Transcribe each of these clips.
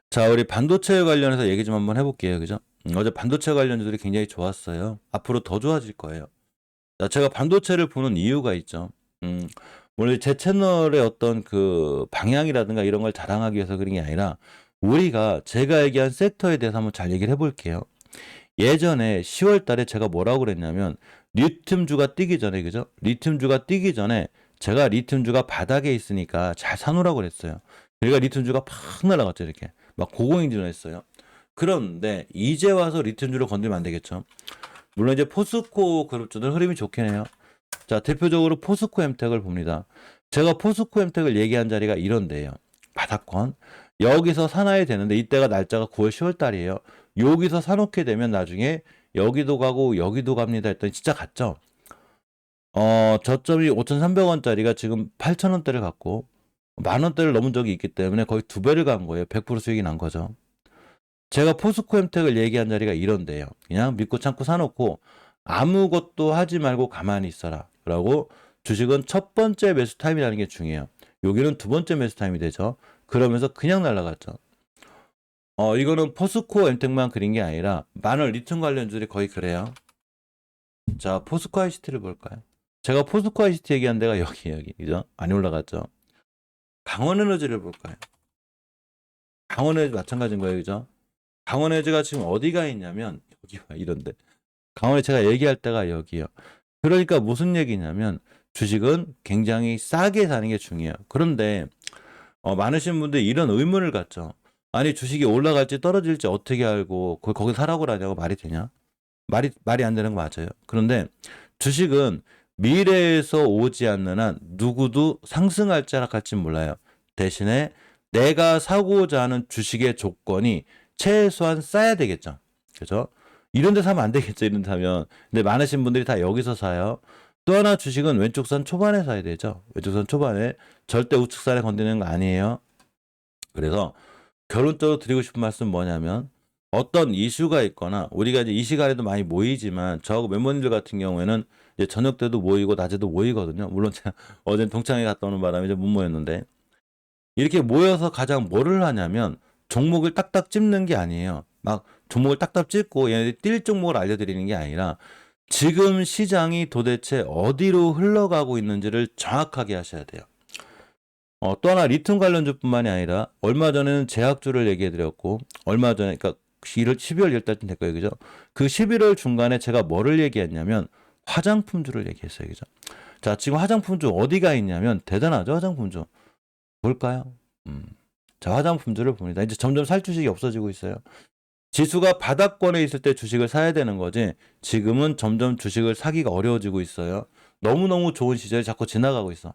자, 우리 반도체 관련해서 얘기 좀 한번 해볼게요. 그죠? 어제 반도체 관련주들이 굉장히 좋았어요. 앞으로 더 좋아질 거예요. 자, 제가 반도체를 보는 이유가 있죠. 물론 제 채널의 어떤 그 방향이라든가 이런 걸 자랑하기 위해서 그런 게 아니라 우리가 제가 얘기한 섹터에 대해서 한번 잘 얘기를 해볼게요. 예전에 10월 달에 제가 뭐라고 그랬냐면 리튬주가 뛰기 전에 그죠? 리튬주가 뛰기 전에 제가 리튬주가 바닥에 있으니까 잘 사놓으라고 그랬어요. 그러니까 리튬주가 팍 날아갔죠 이렇게. 막 고공행진을 했어요. 그런데 이제 와서 리튬주를 건들면 안 되겠죠. 물론 이제 포스코 그룹주들 흐름이 좋긴 해요. 자, 대표적으로 포스코 엠텍을 봅니다. 제가 포스코 엠텍을 얘기한 자리가 이런데요. 바닥권. 여기서 사놔야 되는데 이때가 날짜가 9월 10월 달이에요. 여기서 사놓게 되면 나중에 여기도 가고 여기도 갑니다 했더니 진짜 갔죠. 저점이 5,300원짜리가 지금 8,000원대를 갔고 만원대를 넘은 적이 있기 때문에 거의 두 배를 간 거예요. 100% 수익이 난 거죠. 제가 포스코 엠텍을 얘기한 자리가 이런데요. 그냥 믿고 참고 사놓고 아무것도 하지 말고 가만히 있어라. 라고 주식은 첫 번째 매수 타임이라는 게 중요해요. 여기는 두 번째 매수 타임이 되죠. 그러면서 그냥 날아갔죠. 이거는 포스코 엠텍만 그린 게 아니라 많은 리튬 관련주들이 거의 그래요. 자, 포스코 ICT를 볼까요? 제가 포스코 ICT 얘기한 데가 여기, 그죠? 많이 올라갔죠. 강원에너지를 볼까요? 강원에너지 마찬가지인 거예요, 그죠? 강원에너지가 지금 어디가 있냐면, 여기 봐, 이런데. 강원에 제가 얘기할 때가 여기요. 그러니까 무슨 얘기냐면, 주식은 굉장히 싸게 사는 게 중요해요. 그런데, 많으신 분들이 이런 의문을 갖죠. 아니, 주식이 올라갈지 떨어질지 어떻게 알고, 거기 사라고 하냐고 말이 되냐? 말이 안 되는 거 맞아요. 그런데 주식은 미래에서 오지 않는 한 누구도 상승할지 하락할지 몰라요. 대신에 내가 사고자 하는 주식의 조건이 최소한 싸야 되겠죠. 그죠? 이런 데 사면 안 되겠죠. 이런 데 사면. 근데 많으신 분들이 다 여기서 사요. 또 하나 주식은 왼쪽선 초반에 사야 되죠. 왼쪽선 초반에. 절대 우측선에 건드리는 거 아니에요. 그래서 결론적으로 드리고 싶은 말씀 은 뭐냐면 어떤 이슈가 있거나 우리가 이제 이 시간에도 많이 모이지만 저하고 멤버님들 같은 경우에는 이제 저녁 때도 모이고 낮에도 모이거든요. 물론 제가 어제는 동창회 갔다 오는 바람에 이제 못 모였는데 이렇게 모여서 가장 뭐를 하냐면 종목을 딱딱 찝는 게 아니에요. 막 종목을 딱딱 찝고 얘네들이 뛸 종목을 알려드리는 게 아니라 지금 시장이 도대체 어디로 흘러가고 있는지를 정확하게 하셔야 돼요. 또 하나 리튬 관련주뿐만이 아니라 얼마 전에는 제약주를 얘기해드렸고 얼마 전에 그러니까 12월 1달쯤 될 거예요, 그죠? 그 11월 중간에 제가 뭐를 얘기했냐면 화장품주를 얘기했어요, 그죠? 자, 지금 화장품주 어디가 있냐면 대단하죠, 화장품주. 볼까요? 자, 화장품주를 봅니다. 이제 점점 살 주식이 없어지고 있어요. 지수가 바닥권에 있을 때 주식을 사야 되는 거지. 지금은 점점 주식을 사기가 어려워지고 있어요. 너무너무 좋은 시절이 자꾸 지나가고 있어.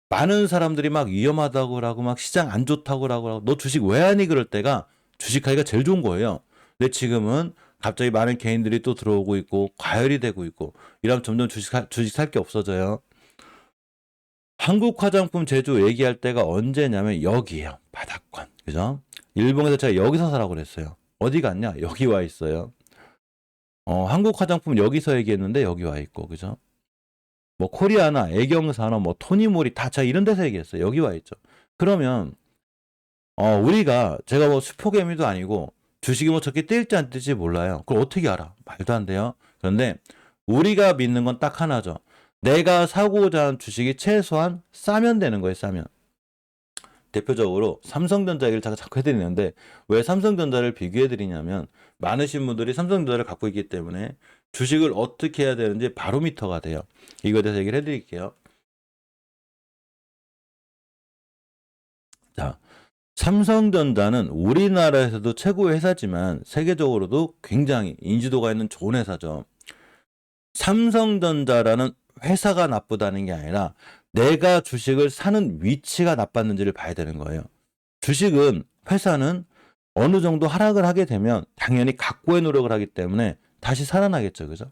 많은 사람들이 막 위험하다고 하고 막 시장 안 좋다고 하고 너 주식 왜 하니 그럴 때가 주식하기가 제일 좋은 거예요. 근데 지금은 갑자기 많은 개인들이 또 들어오고 있고 과열이 되고 있고 이러면 점점 주식 살 게 없어져요. 한국 화장품 제조 얘기할 때가 언제냐면 여기에요. 바닥권. 그죠? 일본에서 제가 여기서 사라고 그랬어요. 어디 갔냐? 여기 와 있어요. 한국 화장품 여기서 얘기했는데 여기 와 있고 그죠? 뭐 코리아나 애경산업 뭐 토니모리 다 제가 이런 데서 얘기했어요. 여기 와 있죠. 그러면 우리가 제가 뭐 슈퍼개미도 아니고 주식이 뭐 저렇게 뛸지 안 뛸지 몰라요. 그걸 어떻게 알아? 말도 안 돼요. 그런데 우리가 믿는 건 딱 하나죠. 내가 사고자 하는 주식이 최소한 싸면 되는 거예요. 싸면. 대표적으로 삼성전자 얘기를 제가 자꾸 해드리는데 왜 삼성전자를 비교해드리냐면 많으신 분들이 삼성전자를 갖고 있기 때문에 주식을 어떻게 해야 되는지 바로미터가 돼요. 이거에 대해서 얘기를 해드릴게요. 자, 삼성전자는 우리나라에서도 최고의 회사지만 세계적으로도 굉장히 인지도가 있는 좋은 회사죠. 삼성전자라는 회사가 나쁘다는 게 아니라 내가 주식을 사는 위치가 나빴는지를 봐야 되는 거예요. 주식은 회사는 어느 정도 하락을 하게 되면 당연히 각고의 노력을 하기 때문에 다시 살아나겠죠. 그죠?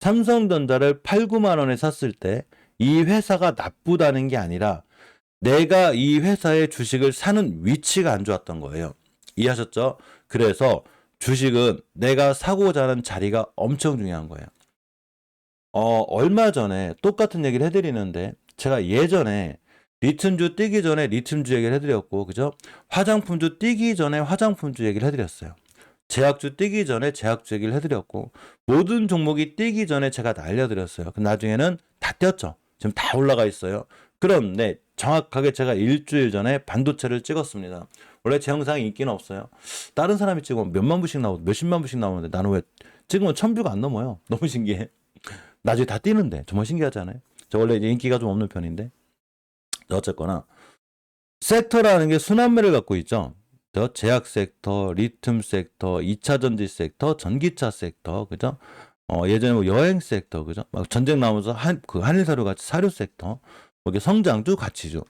삼성전자를 8, 9만 원에 샀을 때 이 회사가 나쁘다는 게 아니라 내가 이 회사의 주식을 사는 위치가 안 좋았던 거예요. 이해하셨죠? 그래서 주식은 내가 사고자 하는 자리가 엄청 중요한 거예요. 얼마 전에 똑같은 얘기를 해드리는데 제가 예전에 리튬주 뛰기 전에 리튬주 얘기를 해드렸고, 그죠? 화장품주 뛰기 전에 화장품주 얘기를 해드렸어요. 제약주 뛰기 전에 제약주 얘기를 해드렸고, 모든 종목이 뛰기 전에 제가 다 알려드렸어요. 그 나중에는 다 뛰었죠. 지금 다 올라가 있어요. 그런데 정확하게 제가 일주일 전에 반도체를 찍었습니다. 원래 제 영상이 인기는 없어요. 다른 사람이 찍으면 몇만 부씩 나오고 몇십만 부씩 나오는데 나는 왜 찍으면 1000뷰가 안 넘어요. 너무 신기해. 나중에 다 뛰는데 정말 신기하지 않아요? 저 원래 이제 인기가 좀 없는 편인데. 어쨌거나 섹터라는 게 순환매를 갖고 있죠. 제약 섹터, 리튬 섹터, 2차 전지 섹터, 전기차 섹터, 그죠? 예전에 뭐 여행 섹터, 그죠? 막 전쟁 나오면서 한일사료 같이 사료 섹터, 이게 성장주, 가치주.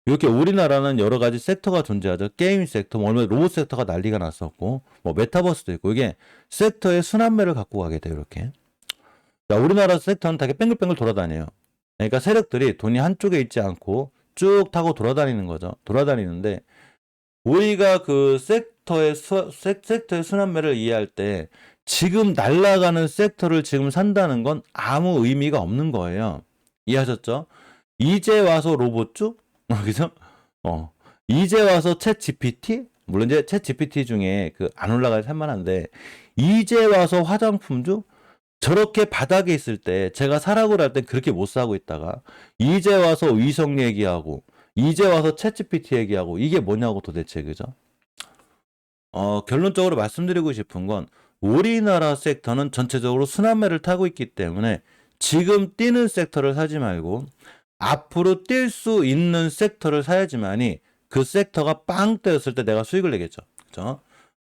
이렇게 우리나라는 여러 가지 섹터가 존재하죠. 게임 섹터, 뭐 얼마 로봇 섹터가 난리가 났었고, 뭐 메타버스도 있고, 이게 섹터의 순환매를 갖고 가게 돼요, 이렇게. 자, 우리나라 섹터는 되게 뺑글뺑글 돌아다녀요. 그러니까 세력들이 돈이 한쪽에 있지 않고 쭉 타고 돌아다니는 거죠. 돌아다니는데, 우리가 그 섹터의 순환매를 이해할 때 지금 날아가는 섹터를 지금 산다는 건 아무 의미가 없는 거예요. 이해하셨죠? 이제 와서 로봇주? 그죠? 이제 와서 챗 GPT? 물론 이제 챗 GPT 중에 그 안 올라갈 살만한데, 이제 와서 화장품주? 저렇게 바닥에 있을 때 제가 사라고 할 때 그렇게 못 사고 있다가 이제 와서 위성 얘기하고 이제 와서 챗 GPT 얘기하고 이게 뭐냐고 도대체, 그죠? 결론적으로 말씀드리고 싶은 건 우리나라 섹터는 전체적으로 순환매를 타고 있기 때문에 지금 뛰는 섹터를 사지 말고 앞으로 뛸 수 있는 섹터를 사야지만이 그 섹터가 빵 때렸을 때 내가 수익을 내겠죠. 그죠?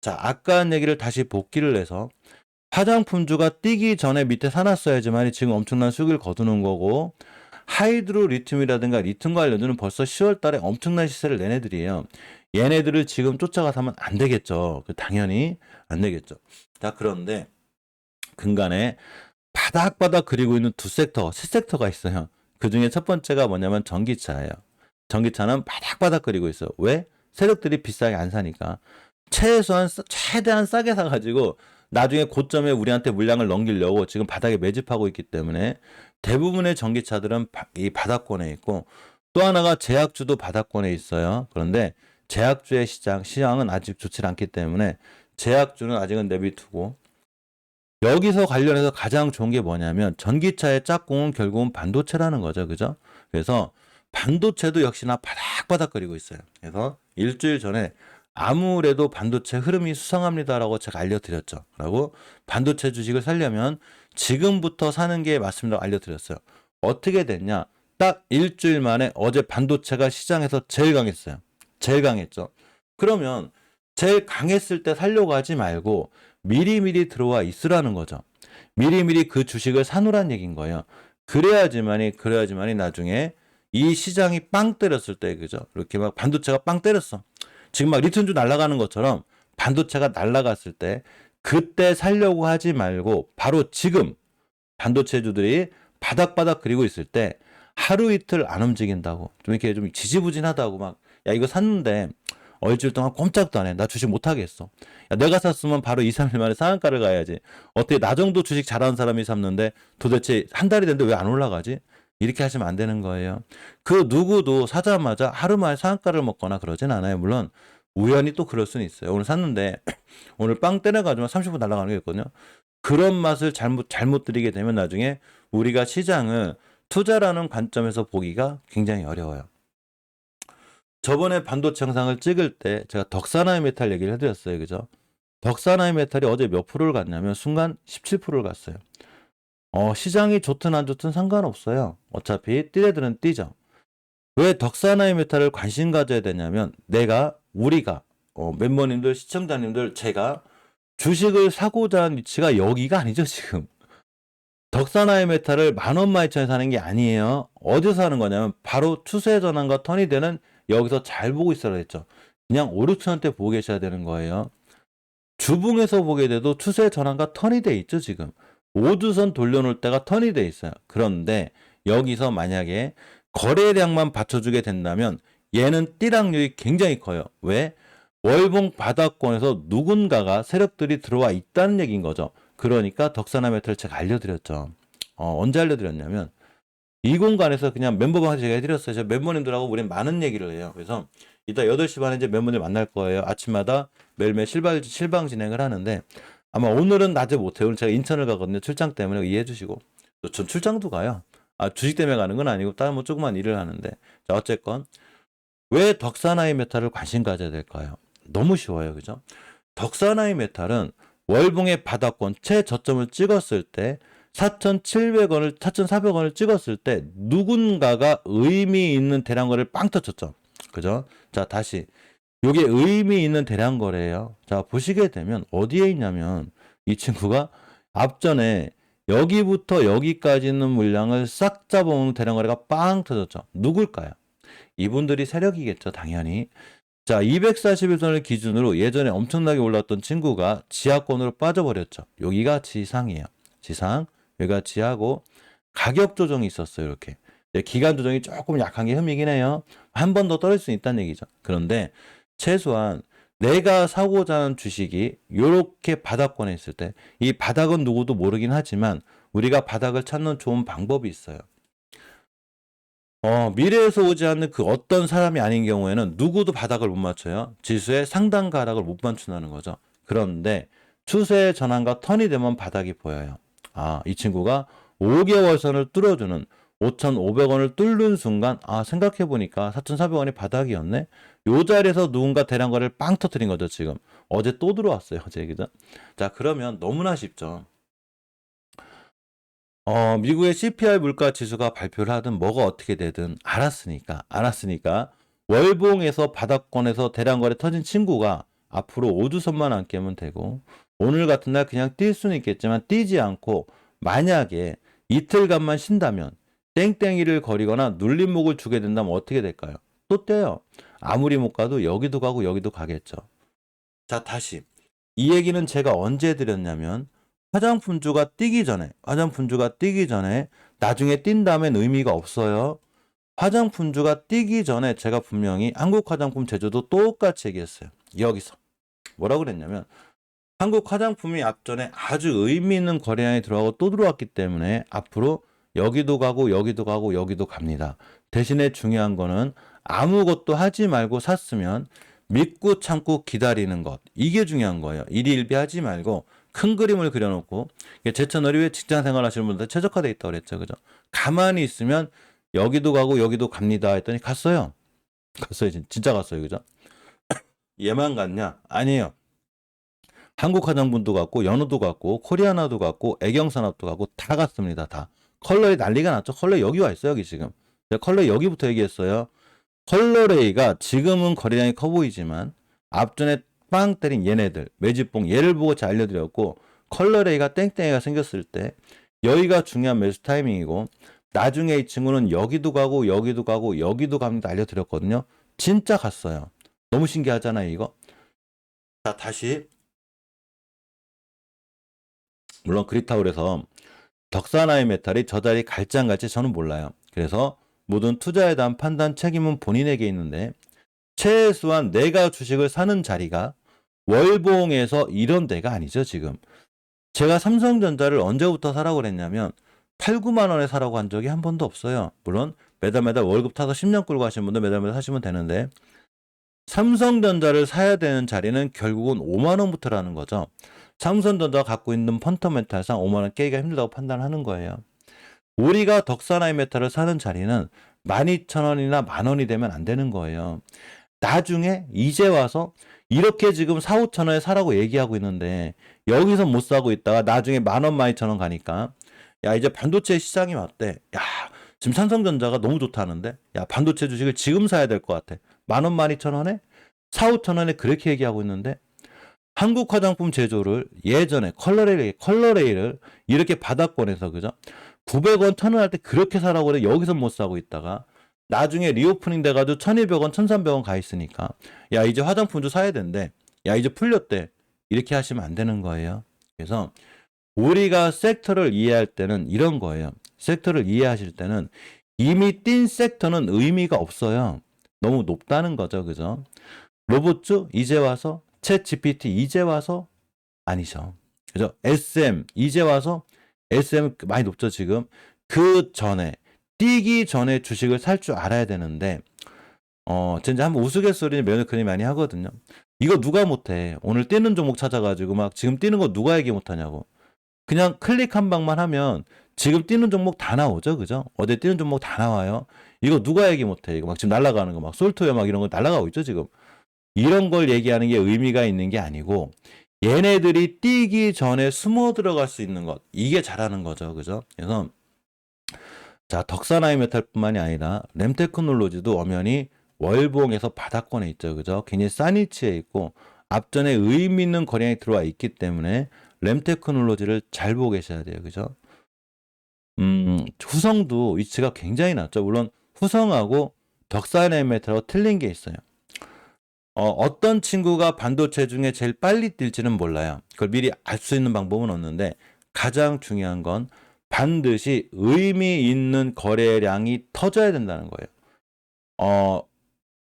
자, 아까 한 얘기를 다시 복기를 해서 화장품주가 뛰기 전에 밑에 사놨어야지만이 지금 엄청난 수익을 거두는 거고, 하이드로 리튬이라든가 리튬 관련주는 벌써 10월 달에 엄청난 시세를 낸 애들이에요. 얘네들을 지금 쫓아가서 하면 안 되겠죠. 당연히 안 되겠죠. 자, 그런데 근간에 바닥바닥 그리고 있는 세 섹터가 있어요. 그 중에 첫 번째가 뭐냐면 전기차예요. 전기차는 바닥바닥 그리고 있어요. 왜? 세력들이 비싸게 안 사니까. 최대한 싸게 사가지고 나중에 고점에 우리한테 물량을 넘기려고 지금 바닥에 매집하고 있기 때문에 대부분의 전기차들은 이 바닥권에 있고, 또 하나가 제약주도 바닥권에 있어요. 그런데 제약주의 시장은 아직 좋지 않기 때문에 제약주는 아직은 내비두고, 여기서 관련해서 가장 좋은 게 뭐냐면 전기차의 짝꿍은 결국은 반도체라는 거죠. 그죠? 그래서 반도체도 역시나 바닥바닥거리고 있어요. 그래서 일주일 전에 아무래도 반도체 흐름이 수상합니다라고 제가 알려드렸죠. 라고 반도체 주식을 사려면 지금부터 사는 게 맞습니다. 알려드렸어요. 어떻게 됐냐? 딱 일주일 만에 어제 반도체가 시장에서 제일 강했어요. 제일 강했죠. 그러면 제일 강했을 때 살려고 하지 말고 미리미리 들어와 있으라는 거죠. 미리미리 그 주식을 사놓으란 얘기인 거예요. 그래야지만이 나중에 이 시장이 빵 때렸을 때, 그죠? 이렇게 막 반도체가 빵 때렸어. 지금 막 리튬주 날아가는 것처럼 반도체가 날아갔을 때 그때 살려고 하지 말고 바로 지금 반도체주들이 바닥바닥 그리고 있을 때 하루 이틀 안 움직인다고 좀 이렇게 좀 지지부진하다고 막, 야 이거 샀는데 일주일 동안 꼼짝도 안 해. 나 주식 못 하겠어. 야, 내가 샀으면 바로 2, 3일 만에 상한가를 가야지. 어떻게 나 정도 주식 잘하는 사람이 샀는데 도대체 한 달이 됐는데 왜 안 올라가지? 이렇게 하시면 안 되는 거예요. 그 누구도 사자마자 하루 만에 상한가를 먹거나 그러진 않아요. 물론 우연히 또 그럴 수는 있어요. 오늘 샀는데 오늘 빵 때려가지고 30분 날아가는 게 있거든요. 그런 맛을 잘못 드리게 되면 나중에 우리가 시장을 투자라는 관점에서 보기가 굉장히 어려워요. 저번에 반도체 영상을 찍을 때 제가 덕사나이 메탈 얘기를 해드렸어요. 그죠? 덕사나이 메탈이 어제 몇 프로를 갔냐면 순간 17%를 갔어요. 시장이 좋든 안 좋든 상관없어요. 어차피 뛸 애들은 뛰죠. 왜 덕사나이 메탈을 관심 가져야 되냐면 우리가 멤버님들, 시청자님들, 제가 주식을 사고자 하는 위치가 여기가 아니죠. 지금 덕사나이 메탈을 10,000원, 12,000원에 사는 게 아니에요. 어디서 사는 거냐면 바로 추세 전환과 턴이 되는 여기서 잘 보고 있어야 했죠. 그냥 5, 6천원대 보고 계셔야 되는 거예요. 주봉에서 보게 돼도 추세 전환과 턴이 돼 있죠. 지금 5주선 돌려놓을 때가 턴이 돼 있어요. 그런데 여기서 만약에 거래량만 받쳐주게 된다면 얘는 띠락률이 굉장히 커요. 왜? 월봉 바닥권에서 누군가가 세력들이 들어와 있다는 얘기인 거죠. 그러니까 덕사나이 메탈을 제가 알려드렸죠. 언제 알려드렸냐면 이 공간에서 그냥 멤버방에서 제가 해드렸어요. 저 멤버님들하고 우린 많은 얘기를 해요. 그래서 이따 8시 반에 이제 멤버들 만날 거예요. 아침마다 매일매일 실방 진행을 하는데 아마 오늘은 낮에 못해요. 오늘 제가 인천을 가거든요. 출장 때문에 이해해 주시고. 전 출장도 가요. 주식 때문에 가는 건 아니고 다른 뭐 조그만 일을 하는데. 자, 어쨌건 왜 덕사나이 메탈을 관심 가져야 될까요? 너무 쉬워요. 그죠? 덕사나이 메탈은 월봉의 바닥권 최저점을 찍었을 때 4,700원을 4,400원을 찍었을 때 누군가가 의미 있는 대량거래를 빵 터쳤죠. 그죠? 자, 다시 요게 의미 있는 대량거래예요. 자, 보시게 되면 어디에 있냐면 이 친구가 앞전에 여기부터 여기까지 있는 물량을 싹 잡아오는 대량거래가 빵 터졌죠. 누굴까요? 이분들이 세력이겠죠, 당연히. 자, 241선을 기준으로 예전에 엄청나게 올랐던 친구가 지하권으로 빠져버렸죠. 여기가 지상이에요. 지상, 여기가 지하고 가격 조정이 있었어요. 이렇게. 기간 조정이 조금 약한 게 흠이긴 해요. 한 번 더 떨어질 수 있다는 얘기죠. 그런데 최소한 내가 사고자 하는 주식이 이렇게 바닥권에 있을 때 이 바닥은 누구도 모르긴 하지만 우리가 바닥을 찾는 좋은 방법이 있어요. 미래에서 오지 않는 그 어떤 사람이 아닌 경우에는 누구도 바닥을 못 맞춰요. 지수의 상단 가닥을 못 맞춘다는 거죠. 그런데 추세의 전환과 턴이 되면 바닥이 보여요. 이 친구가 5개월 선을 뚫어주는 5,500원을 뚫는 순간 생각해보니까 4,400원이 바닥이었네. 요 자리에서 누군가 대량거래를 빵 터뜨린 거죠. 지금 어제 또 들어왔어요. 어제 그죠? 자, 그러면 너무나 쉽죠. 미국의 CPI 물가 지수가 발표를 하든 뭐가 어떻게 되든 알았으니까 월봉에서 바닥권에서 대량거래 터진 친구가 앞으로 5주선만 안 깨면 되고 오늘 같은 날 그냥 뛸 수는 있겠지만 뛰지 않고 만약에 이틀간만 쉰다면 땡땡이를 거리거나 눌림목을 주게 된다면 어떻게 될까요? 또 뛰어요. 아무리 못 가도 여기도 가고 여기도 가겠죠. 자, 다시 이 얘기는 제가 언제 드렸냐면 화장품주가 뛰기 전에 나중에 뛴 다음엔 의미가 없어요. 화장품주가 뛰기 전에 제가 분명히 한국 화장품 제조도 똑같이 얘기했어요. 여기서 뭐라고 그랬냐면 한국 화장품이 앞전에 아주 의미 있는 거래량이 들어가고 또 들어왔기 때문에 앞으로 여기도 가고 여기도 가고 여기도 갑니다. 대신에 중요한 거는 아무것도 하지 말고 샀으면 믿고 참고 기다리는 것. 이게 중요한 거예요. 일희일비하지 말고 큰 그림을 그려놓고 제 채널이 왜 직장 생활 하시는 분들 최적화되어 있다고 그랬죠. 그죠? 가만히 있으면 여기도 가고 여기도 갑니다 했더니 갔어요. 진짜 갔어요. 그죠? 얘만 갔냐? 아니에요. 한국 화장품도 갔고 연우도 갔고 코리아나도 갔고 애경산업도 갔고 다 갔습니다. 다. 컬러에 난리가 났죠. 컬러 여기 와 있어요. 여기 지금. 제가 컬러 여기부터 얘기했어요. 컬러레이가 지금은 거래량이 커 보이지만 앞전에 빵 때린 얘네들 매집봉 얘를 보고 잘 알려드렸고 컬러레이가 땡땡이가 생겼을 때 여기가 중요한 매수 타이밍이고 나중에 이 친구는 여기도 가고 여기도 가고 여기도 갑니다 알려드렸거든요. 진짜 갔어요. 너무 신기하잖아요 이거. 자, 다시 물론 그렇다고 그래서 덕사나이 메탈이 저 자리 갈지 안 갈지 저는 몰라요. 그래서 모든 투자에 대한 판단 책임은 본인에게 있는데 최소한 내가 주식을 사는 자리가 월봉에서 이런 데가 아니죠 지금. 제가 삼성전자를 언제부터 사라고 그랬냐면 8, 9만 원에 사라고 한 적이 한 번도 없어요. 물론 매달 월급 타서 10년 끌고 가시는 분들 매달 사시면 되는데 삼성전자를 사야 되는 자리는 결국은 5만 원부터라는 거죠. 삼성전자가 갖고 있는 펀더멘탈상 5만 원 깨기가 힘들다고 판단하는 거예요. 우리가 덕사나이 메탈을 사는 자리는 12,000원이나 만 원이 되면 안 되는 거예요. 나중에 이제 와서 이렇게 지금 4, 5천 원에 사라고 얘기하고 있는데 여기서 못 사고 있다가 나중에 10,000원, 12,000원 가니까 야 이제 반도체 시장이 왔대. 야 지금 삼성전자가 너무 좋다는데 야 반도체 주식을 지금 사야 될 것 같아. 10,000원, 12,000원에 4, 5천 원에 그렇게 얘기하고 있는데 한국 화장품 제조를 예전에 컬러레이를 이렇게 바닥권에서 그죠? 900원, 1,000원 할 때 그렇게 사라고 그래 여기서 못 사고 있다가 나중에 리오프닝 돼가지고 1,200원, 1,300원 가 있으니까 야 이제 화장품도 사야 된대. 야 이제 풀렸대. 이렇게 하시면 안 되는 거예요. 그래서 우리가 섹터를 이해할 때는 이런 거예요. 섹터를 이해하실 때는 이미 뛴 섹터는 의미가 없어요. 너무 높다는 거죠. 그죠? 로봇주 이제 와서 챗 GPT 이제 와서 아니죠. 그죠? SM 이제 와서 SM 많이 높죠 지금. 그 전에 뛰기 전에 주식을 살 줄 알아야 되는데 진짜 한번 우스갯소리 매너크니 많이 하거든요. 이거 누가 못해? 오늘 뛰는 종목 찾아가지고 막 지금 뛰는 거 누가 얘기 못하냐고. 그냥 클릭 한 방만 하면 지금 뛰는 종목 다 나오죠, 그죠? 어제 뛰는 종목 다 나와요. 이거 누가 얘기 못해? 이거 막 지금 날아가는 거 막 솔트웨어 막 이런 거 날아가고 있죠, 지금. 이런 걸 얘기하는 게 의미가 있는 게 아니고 얘네들이 뛰기 전에 숨어 들어갈 수 있는 것, 이게 잘하는 거죠, 그죠? 그래서 자, 덕산하이메탈뿐만이 아니라 램테크놀로지도 엄연히 월봉에서 바닥권에 있죠, 그죠? 굉장히 싼 위치에 있고 앞전에 의미 있는 거래량이 들어와 있기 때문에 램테크놀로지를 잘 보고 계셔야 돼요, 그죠? 후성도 위치가 굉장히 낮죠. 물론 후성하고 덕산하이메탈하고 틀린 게 있어요. 어떤 친구가 반도체 중에 제일 빨리 뛸지는 몰라요. 그걸 미리 알 수 있는 방법은 없는데 가장 중요한 건 반드시 의미 있는 거래량이 터져야 된다는 거예요.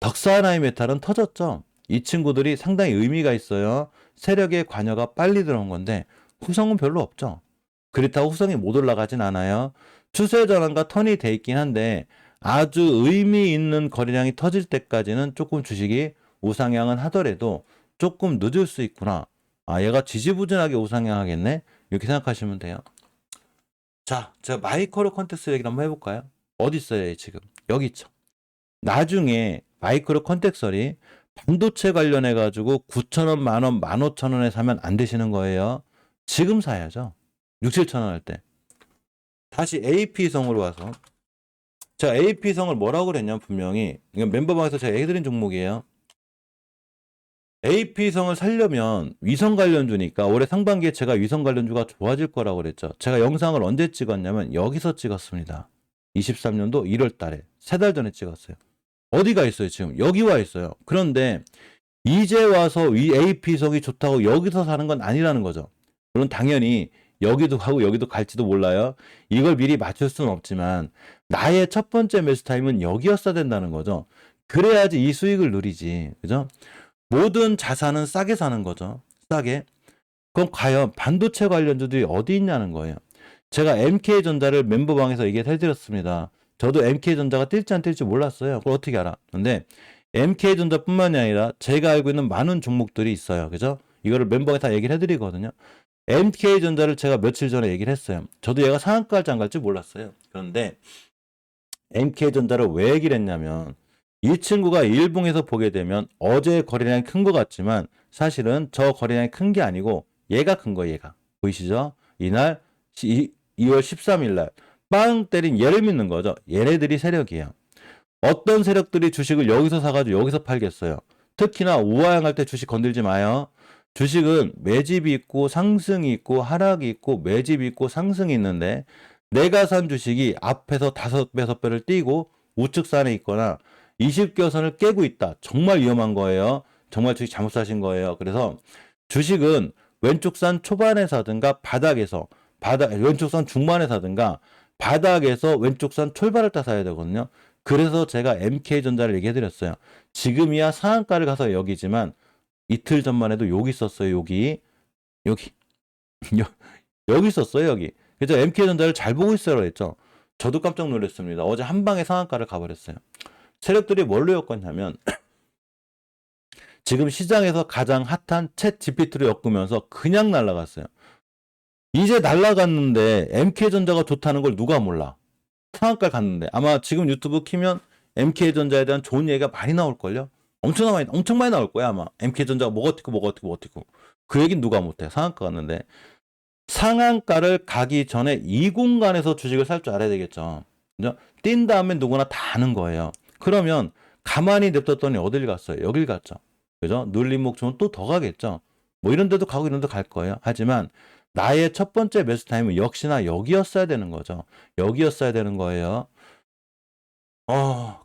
덕산하이메탈은 터졌죠. 이 친구들이 상당히 의미가 있어요. 세력의 관여가 빨리 들어온 건데 후성은 별로 없죠. 그렇다고 후성이 못 올라가진 않아요. 추세 전환과 턴이 돼 있긴 한데 아주 의미 있는 거래량이 터질 때까지는 조금 주식이 우상향은 하더라도 조금 늦을 수 있구나. 아, 얘가 지지부진하게 우상향하겠네? 이렇게 생각하시면 돼요. 자, 제가 마이크로 컨텍스트 얘기를 한번 해볼까요? 어디 있어요, 지금? 여기 있죠. 나중에 마이크로 컨텍스트리 반도체 관련해가지고 9,000원, 만원, 15,000원에 사면 안 되시는 거예요. 지금 사야죠. 6, 7,000원 할 때. 다시 AP성으로 와서. 제가 AP성을 뭐라고 그랬냐면 분명히 이건 멤버방에서 제가 얘기드린 종목이에요. AP성을 살려면 위성 관련주니까 올해 상반기에 제가 위성 관련주가 좋아질 거라고 그랬죠. 제가 영상을 언제 찍었냐면 여기서 찍었습니다. 23년도 1월 달에 3달 전에 찍었어요. 어디가 있어요 지금? 여기 와 있어요. 그런데 이제 와서 이 AP성이 좋다고 여기서 사는 건 아니라는 거죠. 물론 당연히 여기도 가고 여기도 갈지도 몰라요. 이걸 미리 맞출 수는 없지만 나의 첫 번째 매수 타임은 여기였어야 된다는 거죠. 그래야지 이 수익을 누리지. 그죠? 모든 자산은 싸게 사는 거죠. 싸게. 그럼 과연 반도체 관련주들이 어디 있냐는 거예요. 제가 MK전자를 멤버방에서 얘기해드렸습니다. 저도 MK전자가 뛸지 안 뛸지 몰랐어요. 그걸 어떻게 알아? 근데 MK전자뿐만이 아니라 제가 알고 있는 많은 종목들이 있어요. 그죠? 이거를 멤버에 다 얘기를 해드리거든요. MK전자를 제가 며칠 전에 얘기를 했어요. 저도 얘가 상한가 갈지 안 갈지 몰랐어요. 그런데 MK전자를 왜 얘기를 했냐면 이 친구가 일봉에서 보게 되면 어제 거래량이 큰 것 같지만 사실은 저 거래량이 큰 게 아니고 얘가 큰 거예요. 얘가. 보이시죠? 이날 2월 13일 날 빵 때린 얘를 믿는 거죠. 얘네들이 세력이에요. 어떤 세력들이 주식을 여기서 사가지고 여기서 팔겠어요. 특히나 우하향할 때 주식 건들지 마요. 주식은 매집이 있고 상승이 있고 하락이 있고 매집이 있고 상승이 있는데 내가 산 주식이 앞에서 5배, 6배를 뛰고 우측산에 있거나 20개선을 깨고 있다. 정말 위험한 거예요. 정말 주식 잘못 사신 거예요. 그래서 주식은 왼쪽산 초반에 사든가 바닥에서 왼쪽산 중반에 사든가 바닥에서 왼쪽산 출발을 따 사야 되거든요. 그래서 제가 MK전자를 얘기해드렸어요. 지금이야 상한가를 가서 여기지만 이틀 전만 해도 여기 있었어요. 여기 여기 있었어요. 여기. 그래서 MK전자를 잘 보고 있어라 했죠. 저도 깜짝 놀랐습니다. 어제 한 방에 상한가를 가버렸어요. 세력들이 뭘로 엮었냐면 지금 시장에서 가장 핫한 챗 GPT로 엮으면서 그냥 날아갔어요. 이제 날아갔는데 MK전자가 좋다는 걸 누가 몰라. 상한가 갔는데 아마 지금 유튜브 키면 MK전자에 대한 좋은 얘기가 많이 나올걸요. 엄청 많이 나올 거야 아마. MK전자가 뭐가 어떻고 그 얘기는 누가 못해. 상한가 갔는데 상한가를 가기 전에 이 공간에서 주식을 살 줄 알아야 되겠죠. 그죠? 뛴 다음에 누구나 다 아는 거예요. 그러면 가만히 냅뒀더니 어딜 갔어요? 여길 갔죠. 그죠? 눌림목 주면 또 더 가겠죠. 뭐 이런 데도 가고 이런 데도 갈 거예요. 하지만 나의 첫 번째 매수 타임은 역시나 여기였어야 되는 거죠. 여기였어야 되는 거예요.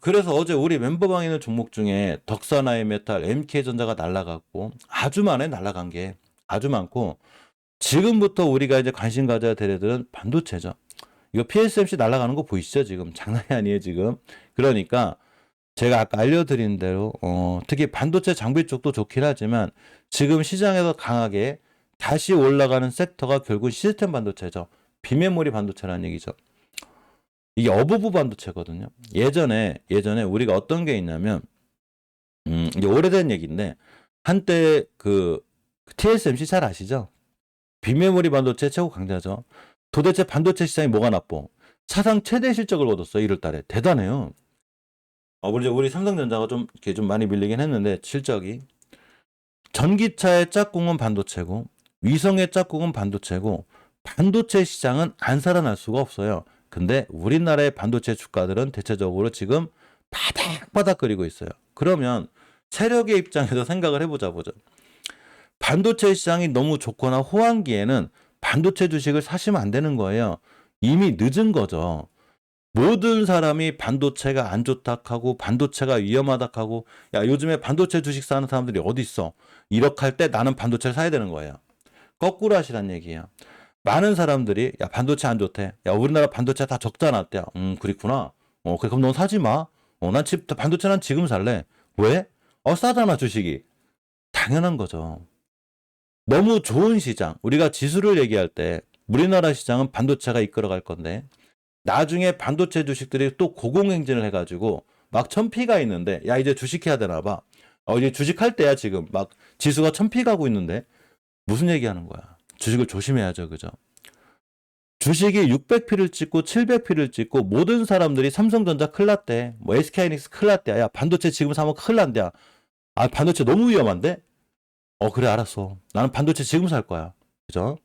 그래서 어제 우리 멤버방에 있는 종목 중에 덕산하이메탈, MK전자가 날아갔고 아주 많아요. 날아간 게 아주 많고 지금부터 우리가 이제 관심 가져야 될 애들은 반도체죠. 이거 PSMC 날아가는 거 보이시죠? 지금 장난이 아니에요, 지금. 그러니까 제가 아까 알려드린 대로 특히 반도체 장비 쪽도 좋긴 하지만 지금 시장에서 강하게 다시 올라가는 섹터가 결국 시스템 반도체죠. 비메모리 반도체라는 얘기죠. 이게 어부부 반도체거든요. 예전에 우리가 어떤 게 있냐면 이제 오래된 얘기인데 한때 그 TSMC 잘 아시죠? 빈메모리 반도체 최고 강자죠. 도대체 반도체 시장이 뭐가 나빠? 사상 최대 실적을 얻었어요. 1월 달에. 대단해요. 우리 삼성전자가 좀 이렇게 좀 많이 밀리긴 했는데 실적이 전기차의 짝꿍은 반도체고 위성의 짝꿍은 반도체고 반도체 시장은 안 살아날 수가 없어요. 근데 우리나라의 반도체 주가들은 대체적으로 지금 바닥바닥거리고 있어요. 그러면 세력의 입장에서 생각을 해보자. 반도체 시장이 너무 좋거나 호황기에는 반도체 주식을 사시면 안 되는 거예요. 이미 늦은 거죠. 모든 사람이 반도체가 안 좋다 하고 반도체가 위험하다 하고 야 요즘에 반도체 주식 사는 사람들이 어디 있어? 이렇게 할 때 나는 반도체를 사야 되는 거예요. 거꾸로 하시란 얘기예요. 많은 사람들이 야 반도체 안 좋대. 야 우리나라 반도체 다 적자 났대. 그랬구나. 그래 그럼 넌 사지 마. 반도체 난 지금 살래. 왜? 싸잖아 주식이. 당연한 거죠. 너무 좋은 시장. 우리가 지수를 얘기할 때 우리나라 시장은 반도체가 이끌어갈 건데 나중에 반도체 주식들이 또 고공행진을 해가지고 막 1000피가 있는데 야 이제 주식해야 되나 봐. 이제 주식할 때야 지금 막 지수가 1000피 가고 있는데 무슨 얘기하는 거야. 주식을 조심해야죠. 그죠? 주식이 600피를 찍고 700피를 찍고 모든 사람들이 삼성전자 큰일 났대. 뭐 SK하이닉스 큰일 났대. 야 반도체 지금 사면 큰일 난대. 반도체 너무 위험한데? 그래 알았어. 나는 반도체 지금 살 거야. 그죠?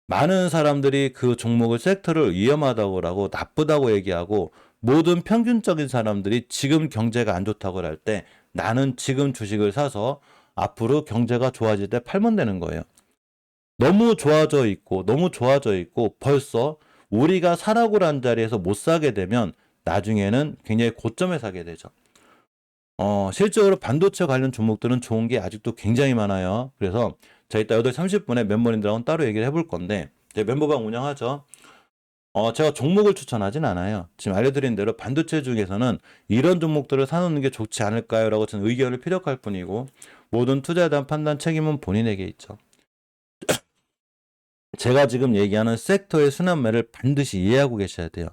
많은 사람들이 그 종목을 섹터를 위험하다고 하고 나쁘다고 얘기하고 모든 평균적인 사람들이 지금 경제가 안 좋다고 할 때 나는 지금 주식을 사서 앞으로 경제가 좋아질 때 팔면 되는 거예요. 너무 좋아져 있고 벌써 우리가 사라고 한 자리에서 못 사게 되면 나중에는 굉장히 고점에 사게 되죠. 실적으로 반도체 관련 종목들은 좋은 게 아직도 굉장히 많아요. 그래서 자 이따 8시 30분에 멤버님들하고는 따로 얘기를 해볼 건데 제 멤버방 운영하죠. 제가 종목을 추천하진 않아요. 지금 알려드린 대로 반도체 중에서는 이런 종목들을 사놓는 게 좋지 않을까요? 라고 저는 의견을 피력할 뿐이고 모든 투자에 대한 판단 책임은 본인에게 있죠. 제가 지금 얘기하는 섹터의 순환매를 반드시 이해하고 계셔야 돼요.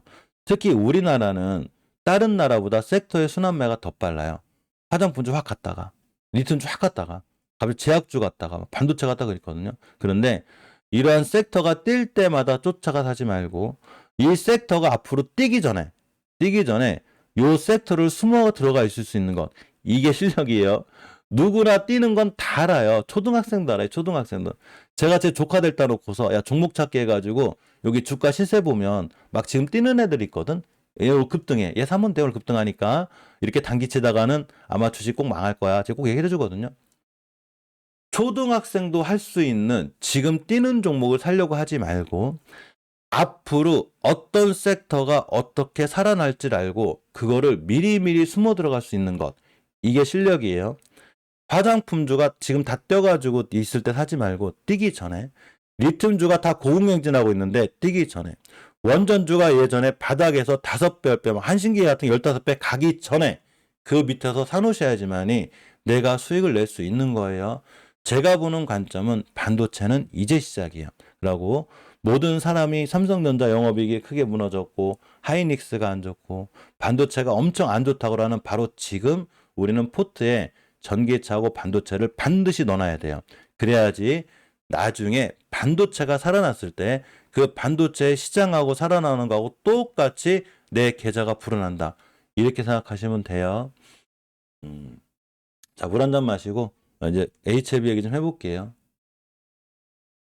특히 우리나라는 다른 나라보다 섹터의 순환매가 더 빨라요. 화장품주 확 갔다가 리튬주 확 갔다가 갑자기 제약주 갔다가 반도체 갔다가 그랬거든요. 그런데 이러한 섹터가 뛸 때마다 쫓아가 사지 말고 이 섹터가 앞으로 뛰기 전에 이 섹터를 숨어 들어가 있을 수 있는 것 이게 실력이에요. 누구나 뛰는 건 다 알아요. 초등학생도 알아요. 초등학생도. 제가 제 조카들 따 놓고서 야 종목 찾기 해가지고 여기 주가 시세 보면 막 지금 뛰는 애들 있거든. 얘 오늘 급등해. 얘 사면 돼 오늘 급등하니까 이렇게 단기 치다가는 아마 주식 꼭 망할 거야. 제가 꼭 얘기해 주거든요. 초등학생도 할 수 있는 지금 뛰는 종목을 사려고 하지 말고 앞으로 어떤 섹터가 어떻게 살아날지를 알고 그거를 미리미리 숨어 들어갈 수 있는 것. 이게 실력이에요. 화장품주가 지금 다 뛰어가지고 있을 때 사지 말고 뛰기 전에 리튬주가 다 고공행진하고 있는데 뛰기 전에 원전주가 예전에 바닥에서 5배, 10배, 한신기 같은 15배 가기 전에 그 밑에서 사놓으셔야지만이 내가 수익을 낼 수 있는 거예요. 제가 보는 관점은 반도체는 이제 시작이에요. 라고 모든 사람이 삼성전자 영업이익이 크게 무너졌고 하이닉스가 안 좋고 반도체가 엄청 안 좋다고 하는 바로 지금 우리는 포트에 전기차하고 반도체를 반드시 넣어놔야 돼요. 그래야지 나중에 반도체가 살아났을 때 그 반도체 시장하고 살아나는 거하고 똑같이 내 계좌가 불어난다. 이렇게 생각하시면 돼요. 자, 물 한 잔 마시고 이제 HLB 얘기 좀 해볼게요.